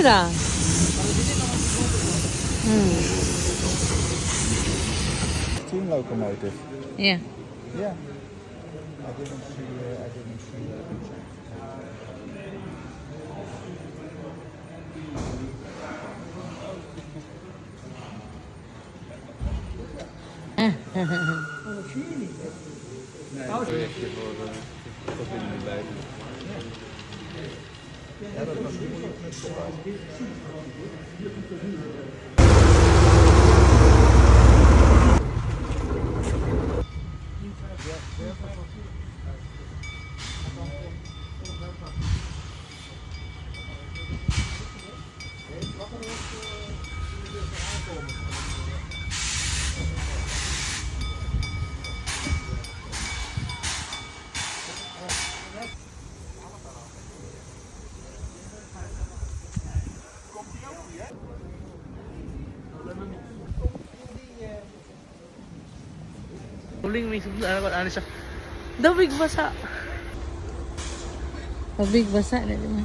ra. Steam locomotive. Yeah. Yeah. I didn't see a picture. Projectje voor verbinding bij. Ja, dat was Huling may ano siya. Dabig basa. Pabig basa na din.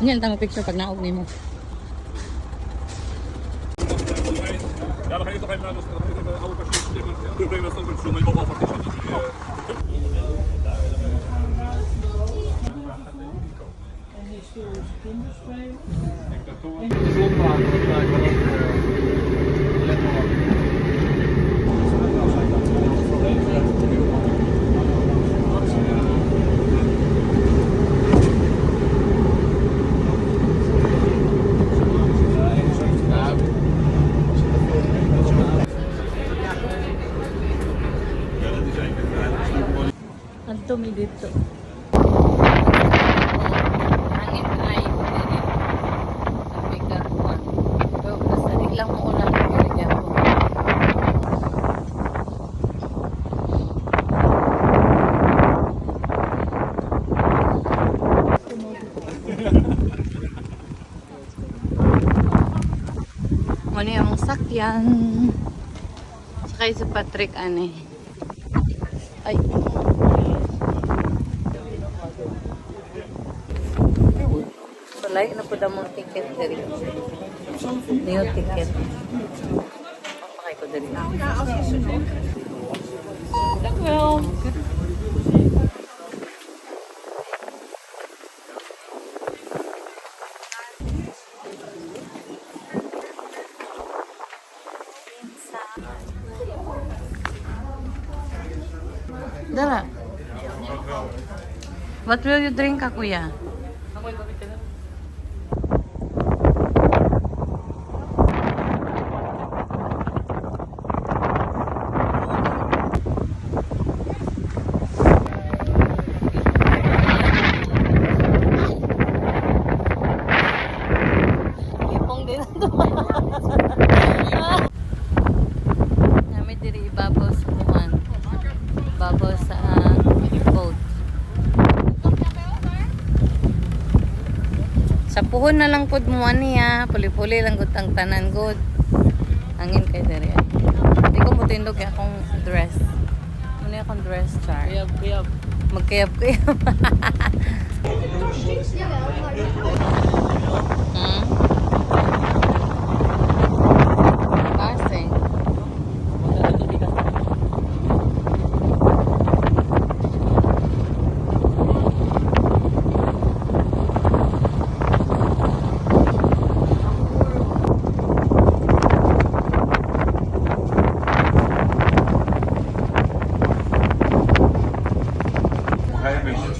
Yan tama picture pag naog nimo. Ja, dan ga je toch even naar de oude kastje. Ik breng dat ook met zo'n mobile Dumi dito. Hangin ay bigla ko. Pero basta lang mo ulan kaya ako. Mani ang sakyan. Sakay si Patrick ane. Ay. Lain na po damang ticket dari. New ticket. Pakay ko dari. Well. Dala. What will you drink, kuya? Namin diri ibabaw sa kuan. Babaw sa boat. Sa puhon na lang pod mo ani ha. Puli-puli lang gud ang tanan gud. Angin kay diri ay. Di ko motindog kay akong dress. Ano akong dress char? Kuyab. Magkayap-kayap. Passing.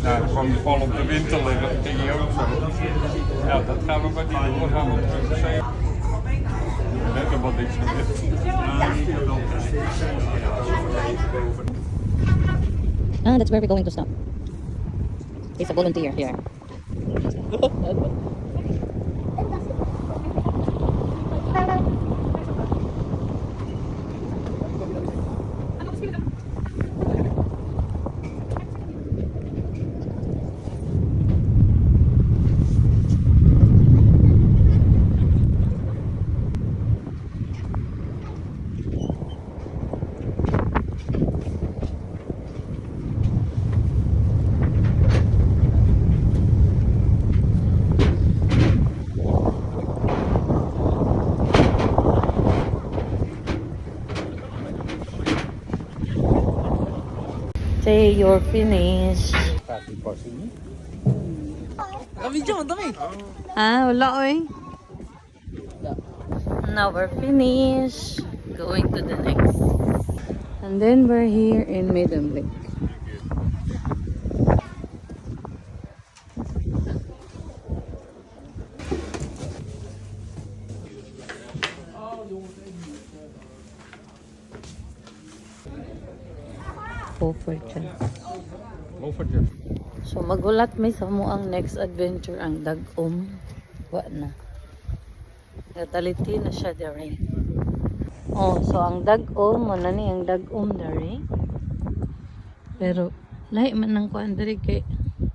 Gewoon die bal op de wind te leggen, dat ging je ook zo. Ja, dat gaan we maar niet doen. We gaan het terug zeggen. We hebben wat niks gebeurd. Ah, that's where we're going to stop. He's a volunteer here. Say you're finished. Dami dyan, dami. Ah, wala oy. Now we're finished. Going to the next. And then we're here in Medemblik. Overtje. So magulat may sa mo ang next adventure ang dagom. Wa na. Nataliti na siya dere. Oh, so ang dagom mo na ni ang dagom dere. Pero lahi man nang kuan dere kay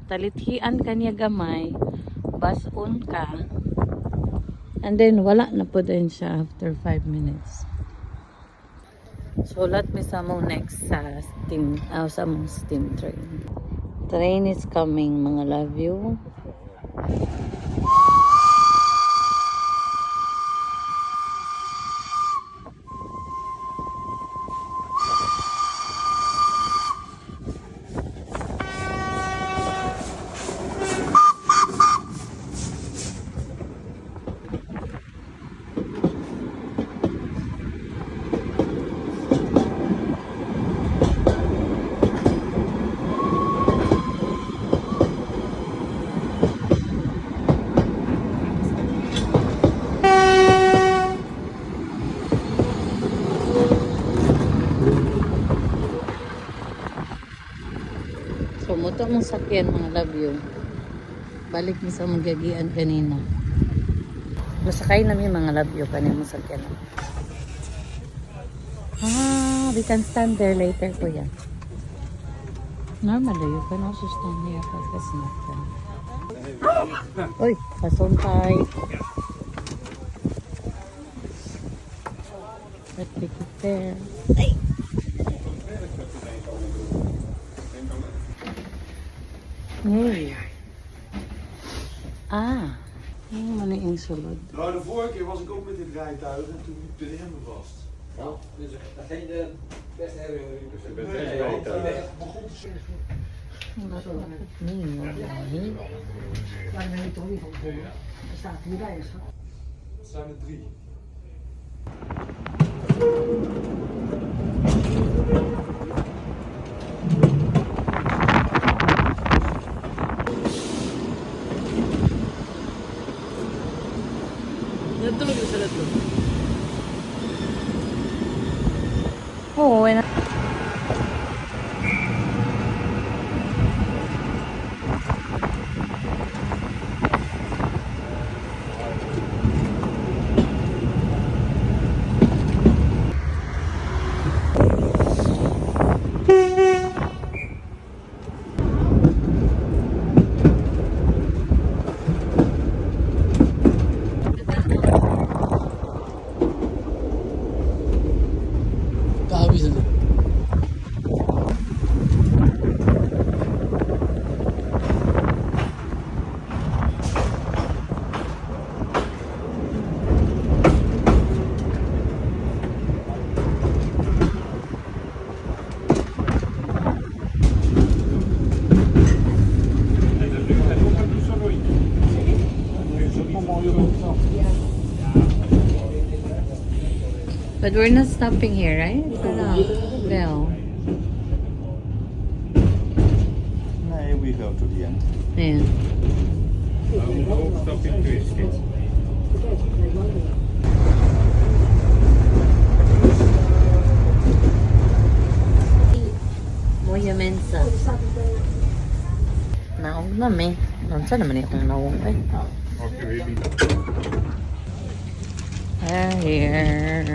talithian kanya gamay. Bason ka. And then wala na po din siya after 5 minutes. So let me sa mo next sa sa mong steam train. Train is coming, mga love you. So, muto mong sakyan, mga love you. Balik mo sa magagian kanina. Masakay namin mga love you kanina mong sakyan. Ah, we can stand there later, kuya. Normally, you can also stand here for the snack. Uy, pasontay. Let's take it there. Ay! Nee. Ah, yung mali yung sulod. Nou, de vorige keer was ik ook met dit rijtuig en toen liep de remmen vast. Ja, dus dat zijn de beste herinneringen. Dus Nee, want het begon te Nee, nee. Maar dan weet je toch niet van voor. Er staat hier bij je schat. Het zijn er 3. Natulog na sila to. Oo, wala. Dami sila. But we're not stopping here, right? No. Bell. Nee, we go to the end. Yeah. Stap in twist. Moya mensa. Naong na me. Nonsa naman yung naong eh. Okay, really. Here.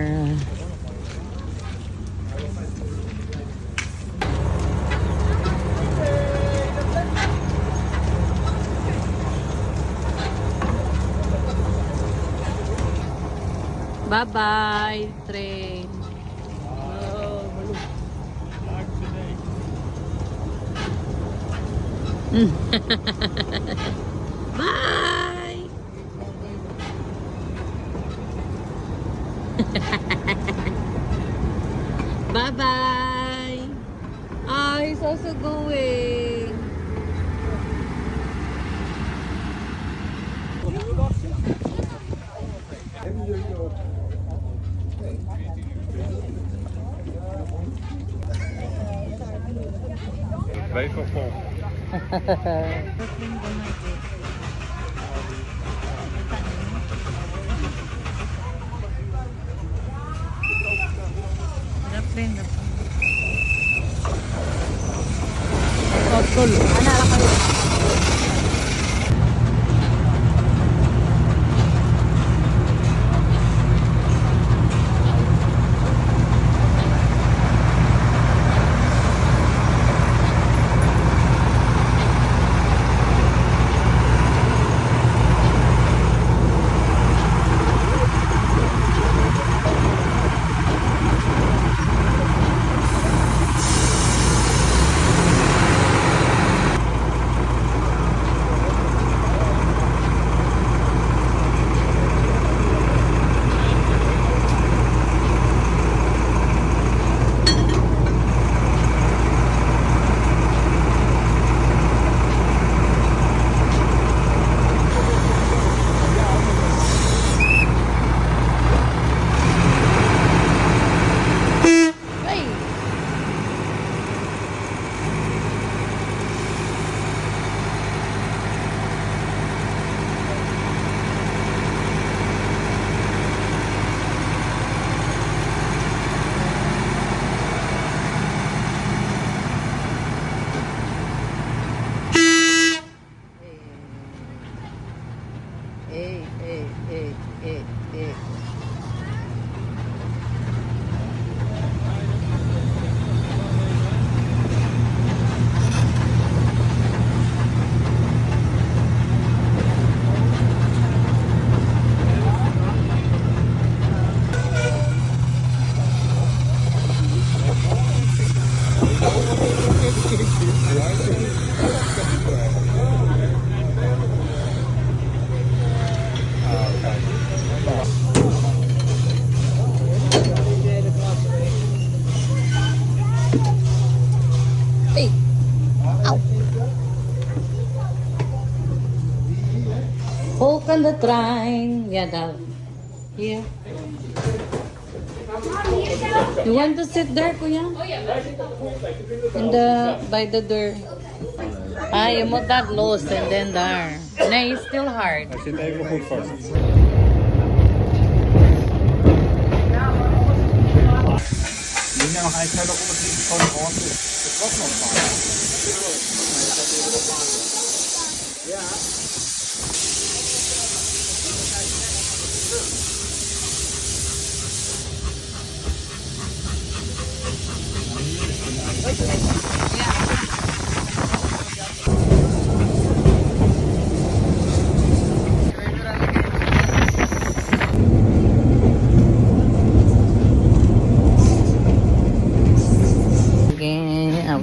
Bye-bye, train. Bye! Bye-bye! Ay, is also going. Weet wel vol. Hook on the train. Yeah, that. Here. You want to sit there, Kuya? In the by the door. Ah, je moet dat los en dan daar. Nee, it's still hard. Hij zit even goed vast. Moet je nog eigenlijk verder op het gewoon gewoon de klas nog staan.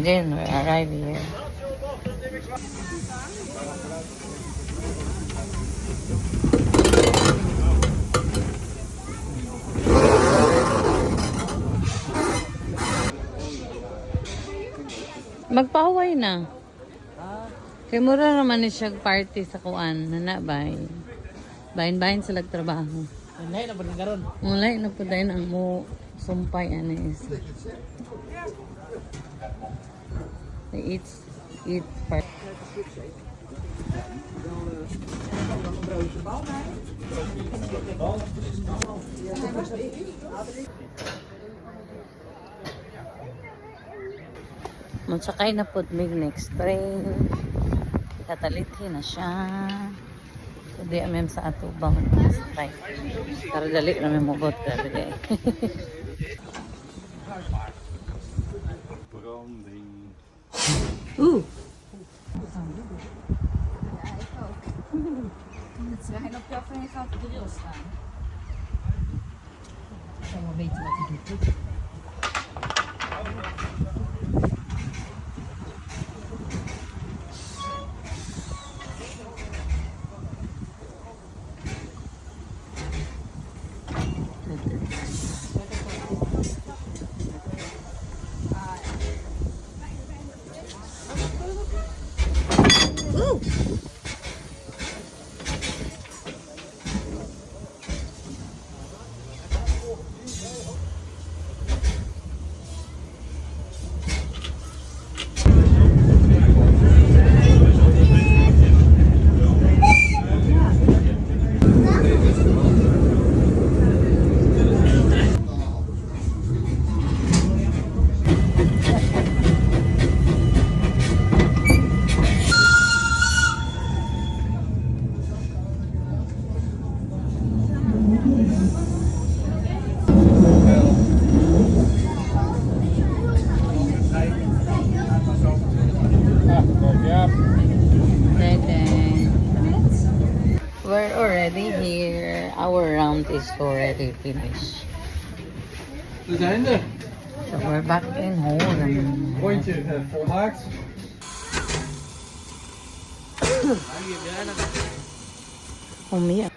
Again, we arrive here. Magpahuway na. Kay mura naman ni siya party sa kuan, nanabay. Bahin-bahin sila trabaho. Lain na ba ng karon? Mulay na po dahil ang mo sumpay ano is. They eat part. Magsakay na po mig next train. Katalithi na siya. Hindi amem sa atubang sakay. Para dali na may mugot. Oeh. Het zijn op jouw van gaat op de rail staan. Ik zal wel weten wat hij doet. is already finished. We zijn er. So we're back in Hoorn. Rondje volmaakt. Umiyak.